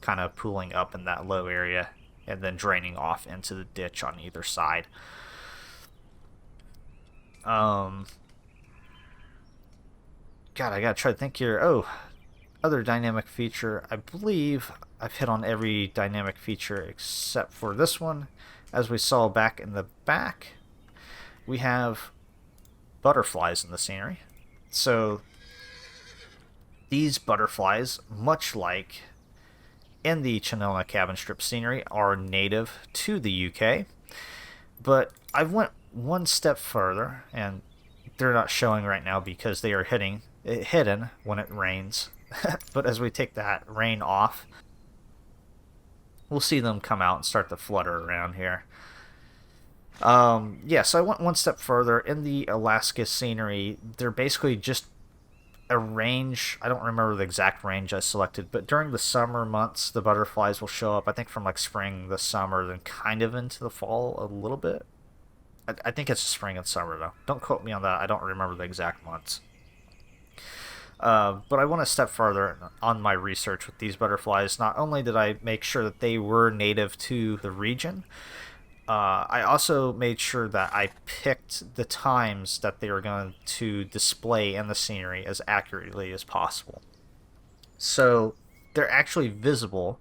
kind of pooling up in that low area and then draining off into the ditch on either side. God, I gotta try to think here. Oh, other dynamic feature. I believe I've hit on every dynamic feature except for this one. As we saw back in the back, we have butterflies in the scenery. So these butterflies, much like in the Chanelna cabin strip scenery, are native to the UK. But I went one step further, and they're not showing right now because they are hidden when it rains. But as we take that rain off, we'll see them come out and start to flutter around here. Yeah, so I went one step further. In the Alaska scenery, they're basically just a range. I don't remember the exact range I selected, but during the summer months, the butterflies will show up, I think from like spring, the summer, then kind of into the fall a little bit. I think it's spring and summer, though. Don't quote me on that. I don't remember the exact months. But I went a step further on my research with these butterflies. Not only did I make sure that they were native to the region, I also made sure that I picked the times that they were going to display in the scenery as accurately as possible. So they're actually visible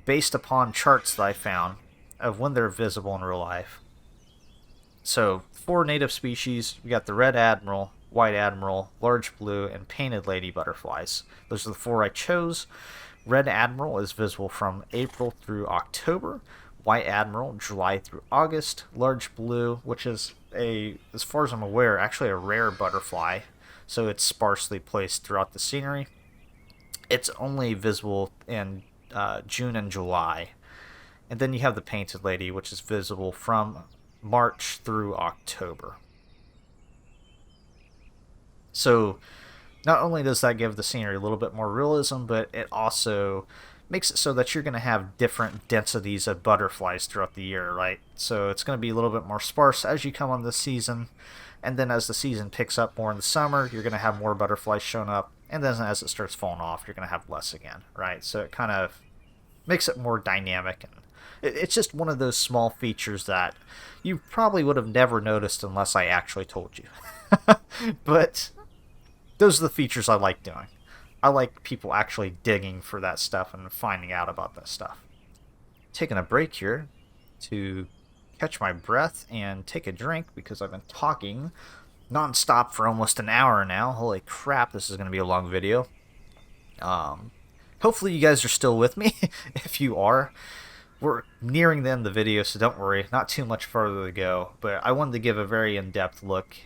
based upon charts that I found of when they're visible in real life. So 4 native species, we got the red admiral, white admiral, large blue, and painted lady butterflies. Those are the 4 I chose. Red admiral is visible from April through October. White admiral, July through August. Large blue, which is as far as I'm aware, actually a rare butterfly, so it's sparsely placed throughout the scenery. It's only visible in June and July. And then you have the painted lady, which is visible from March through October. So not only does that give the scenery a little bit more realism, but it also makes it so that you're going to have different densities of butterflies throughout the year, right? So it's going to be a little bit more sparse as you come on the season, and then as the season picks up more in the summer, you're going to have more butterflies showing up, and then as it starts falling off, you're going to have less again, right? So it kind of makes it more dynamic, and it's just one of those small features that you probably would have never noticed unless I actually told you. But those are the features I like doing. I like people actually digging for that stuff and finding out about that stuff. Taking a break here to catch my breath and take a drink because I've been talking nonstop for almost an hour now. Holy crap, this is going to be a long video. Hopefully you guys are still with me. If you are, we're nearing the end of the video, so don't worry. Not too much further to go, but I wanted to give a very in-depth look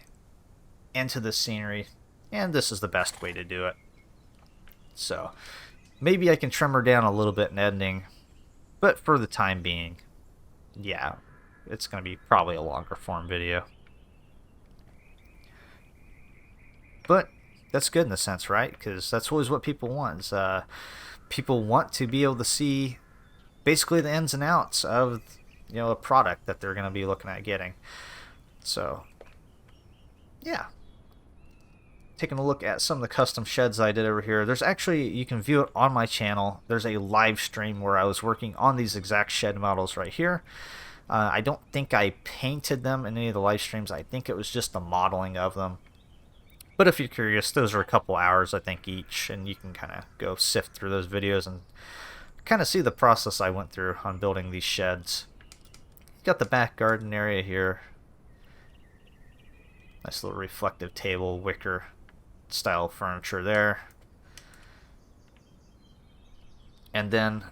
into the scenery, and this is the best way to do it. So maybe I can trim her down a little bit in editing, but for the time being, yeah, it's going to be probably a longer form video. But that's good in a sense, right? Because that's always what people want. Is, people want to be able to see basically the ins and outs of a product that they're going to be looking at getting. So yeah. Taking a look at some of the custom sheds I did over here. There's actually, you can view it on my channel. There's a live stream where I was working on these exact shed models right here. I don't think I painted them in any of the live streams. I think it was just the modeling of them. But if you're curious, those are a couple hours, I think, each, and you can kind of go sift through those videos and kind of see the process I went through on building these sheds. Got the back garden area here. Nice little reflective table, wicker style furniture there. And then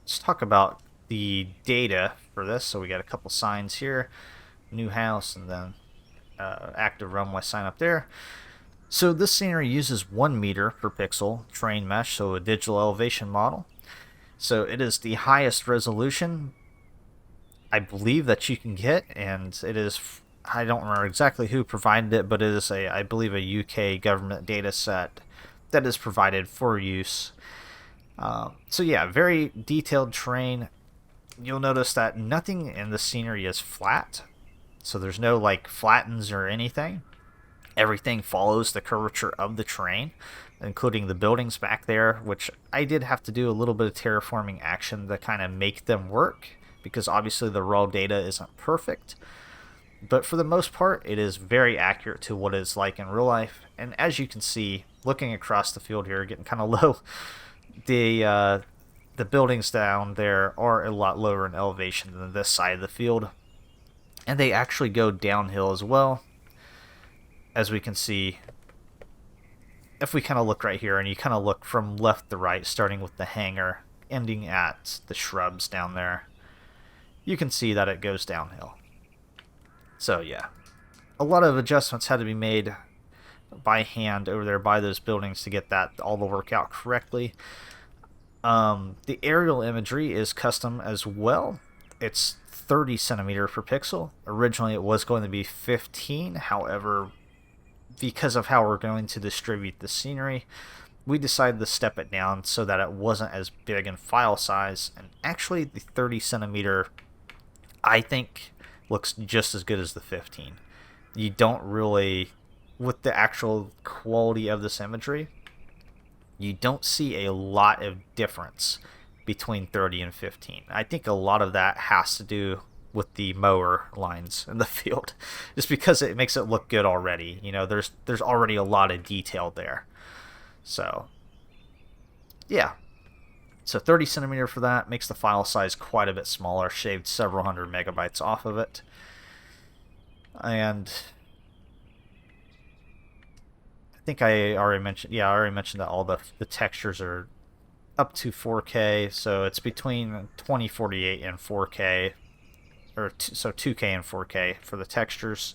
let's talk about the data for this. So we got a couple signs here, new house, and then active runway sign up there. So this scenery uses 1 meter per pixel terrain mesh, so a digital elevation model. So it is the highest resolution I believe that you can get, and it is, I don't remember exactly who provided it, but it is I believe a UK government data set that is provided for use. So yeah, very detailed terrain. You'll notice that nothing in the scenery is flat, so there's no like flattens or anything. Everything follows the curvature of the terrain, including the buildings back there, which I did have to do a little bit of terraforming action to kind of make them work, because obviously the raw data isn't perfect. But for the most part, it is very accurate to what it's like in real life. And as you can see, looking across the field here, getting kind of low, the buildings down there are a lot lower in elevation than this side of the field. And they actually go downhill as well. As we can see, if we kind of look right here, and you kind of look from left to right, starting with the hangar, ending at the shrubs down there, you can see that it goes downhill. So yeah, a lot of adjustments had to be made by hand over there by those buildings to get that all to work out correctly. The aerial imagery is custom as well. It's 30 centimeter per pixel. Originally it was going to be 15, however, because of how we're going to distribute the scenery, we decided to step it down so that it wasn't as big in file size. And actually the 30 centimeter, I think, looks just as good as the 15. You don't really, with the actual quality of this imagery, you don't see a lot of difference between 30 and 15. I think a lot of that has to do with the mower lines in the field, just because it makes it look good already. You know, there's already a lot of detail there. So yeah, so 30 centimeter for that makes the file size quite a bit smaller, shaved several hundred megabytes off of it. And I think I already mentioned, that all the textures are up to 4K, so it's between 2048 and 4K, so 2K and 4K for the textures.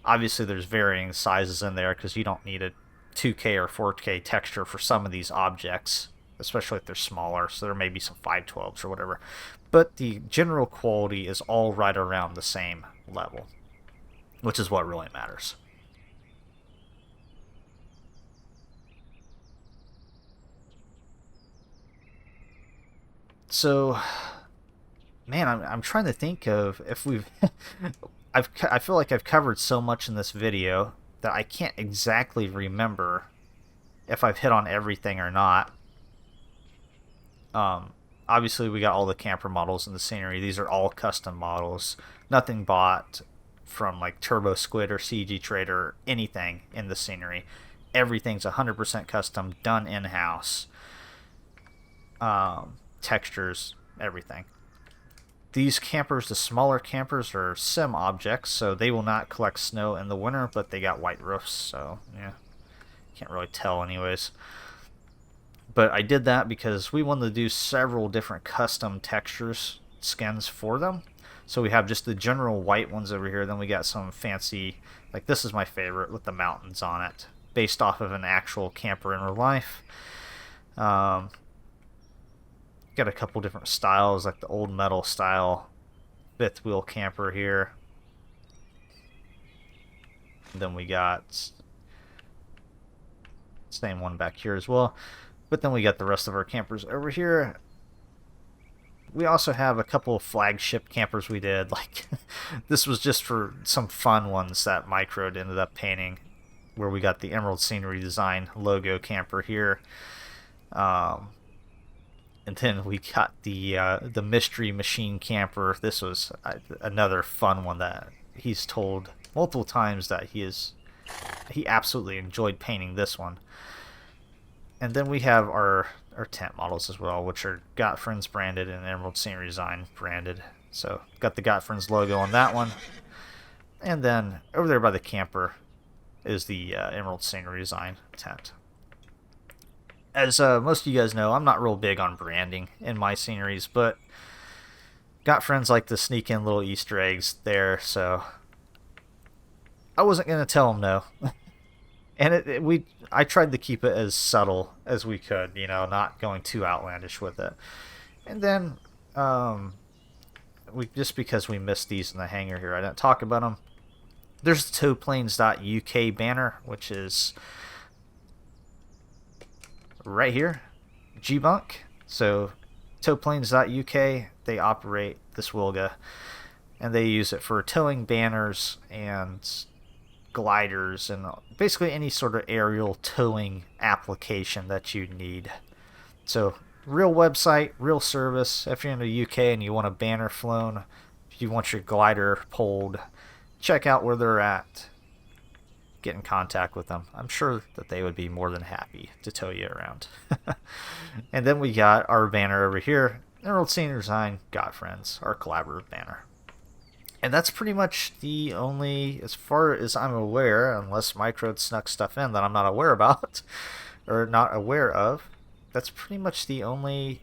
Obviously there's varying sizes in there because you don't need a 2K or 4K texture for some of these objects, especially if they're smaller, so there may be some 512s or whatever. But the general quality is all right around the same level, which is what really matters. So, man, I'm trying to think of if we've I feel like I've covered so much in this video that I can't exactly remember if I've hit on everything or not. Obviously we got all the camper models in the scenery. These are all custom models, nothing bought from like Turbo Squid or CG Trader or anything in the scenery. Everything's 100% custom, done in-house. Textures, everything. These campers, the smaller campers, are sim objects, so they will not collect snow in the winter, but they got white roofs, so yeah, can't really tell anyways. But I did that because we wanted to do several different custom textures, skins for them. So we have just the general white ones over here, then we got some fancy, like this is my favorite with the mountains on it, based off of an actual camper in real life. Got a couple different styles, like the old metal style fifth wheel camper here. And then we got same one back here as well. But then we got the rest of our campers over here. We also have a couple of flagship campers we did. Like this was just for some fun ones that Micro ended up painting, where we got the Emerald Scenery Design logo camper here. And then we got the Mystery Machine camper. This was another fun one that he's told multiple times that he absolutely enjoyed painting this one. And then we have our tent models as well, which are Got Friends branded and Emerald Scenery Design branded. So got the Got Friends logo on that one. And then over there by the camper is the Emerald Scenery Design tent. As most of you guys know, I'm not real big on branding in my sceneries, but Got Friends like to sneak in little Easter eggs there, so I wasn't going to tell them no. And I tried to keep it as subtle as we could, you know, not going too outlandish with it. And then, just because we missed these in the hangar here, I didn't talk about them. There's the towplanes.uk banner, which is right here, G-BUNC. So towplanes.uk, they operate this Wilga, and they use it for towing banners and gliders and basically any sort of aerial towing application that you need. So real website, real service. If you're in the UK and you want a banner flown, if you want your glider pulled, check out where they're at, get in contact with them. I'm sure that they would be more than happy to tow you around. And then we got our banner over here, Emerald Senior Design Got Friends, our collaborative banner. And that's pretty much the only, as far as I'm aware, unless Micro snuck stuff in that I'm not aware about, or not aware of, that's pretty much the only,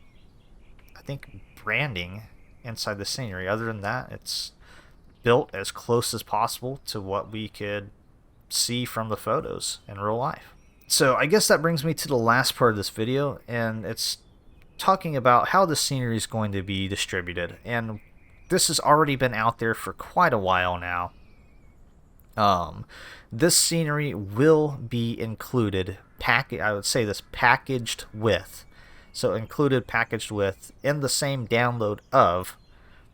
I think, branding inside the scenery. Other than that, it's built as close as possible to what we could see from the photos in real life. So I guess that brings me to the last part of this video, and it's talking about how the scenery is going to be distributed. And this has already been out there for quite a while now. This scenery will be included, I would say this packaged with, so included packaged with, in the same download of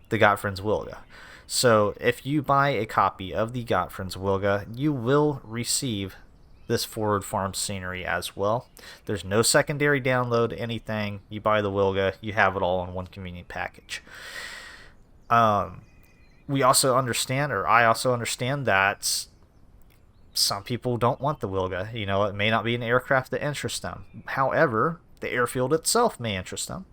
the Got Friends Wilga. So if you buy a copy of the Got Friends Wilga, you will receive this Forwood Farm scenery as well. There's no secondary download, anything. You buy the Wilga, you have it all in one convenient package. We also understand, or I also understand, that some people don't want the Wilga. You know, it may not be an aircraft that interests them. However, the airfield itself may interest them.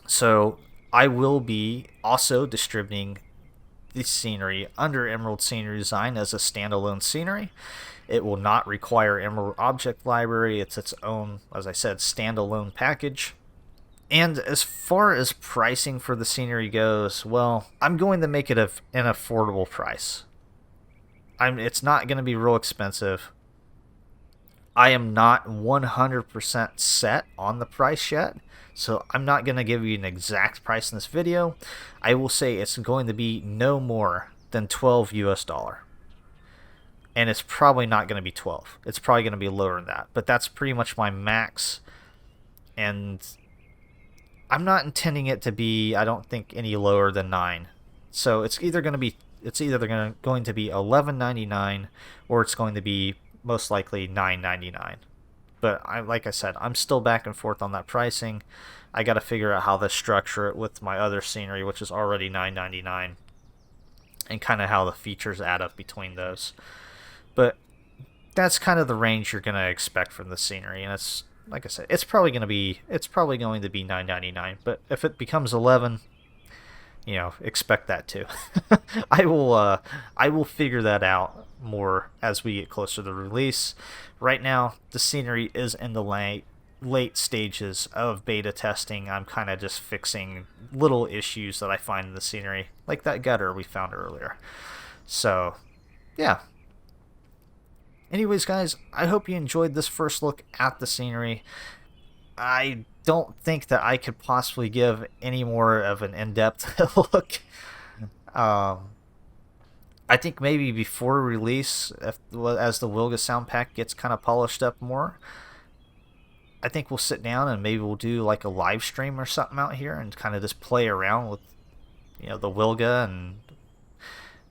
So I will be also distributing the scenery under Emerald Scenery Design as a standalone scenery. It will not require Emerald Object Library. It's its own, as I said, standalone package. And as far as pricing for the scenery goes, well, I'm going to make it an affordable price. It's not going to be real expensive. I am not 100% set on the price yet, so I'm not going to give you an exact price in this video. I will say it's going to be no more than $12 US. And it's probably not going to be 12. It's probably going to be lower than that. But that's pretty much my max. And I'm not intending it to be, I don't think, any lower than 9. So it's either going to be $11.99 or it's going to be most likely $9.99. But like I said, I'm still back and forth on that pricing. I got to figure out how to structure it with my other scenery, which is already $9.99, and kind of how the features add up between those. But that's kind of the range you're going to expect from the scenery, and it's, like I said, it's probably going to be $9.99. But if it becomes 11, you know, expect that too. I will figure that out more as we get closer to the release. Right now, the scenery is in the late stages of beta testing. I'm kind of just fixing little issues that I find in the scenery, like that gutter we found earlier. So, yeah. Anyways, guys, I hope you enjoyed this first look at the scenery. I don't think that I could possibly give any more of an in-depth look. I think maybe before release, as the Wilga sound pack gets kind of polished up more, I think we'll sit down and maybe we'll do like a live stream or something out here and kind of just play around with, you know, the Wilga and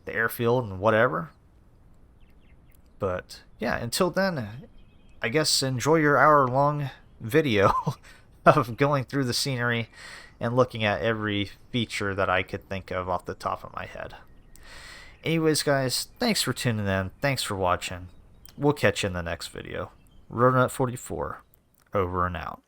the airfield and whatever. But yeah, until then, I guess enjoy your hour-long video of going through the scenery and looking at every feature that I could think of off the top of my head. Anyways, guys, thanks for tuning in. Thanks for watching. We'll catch you in the next video. Rodent44, over and out.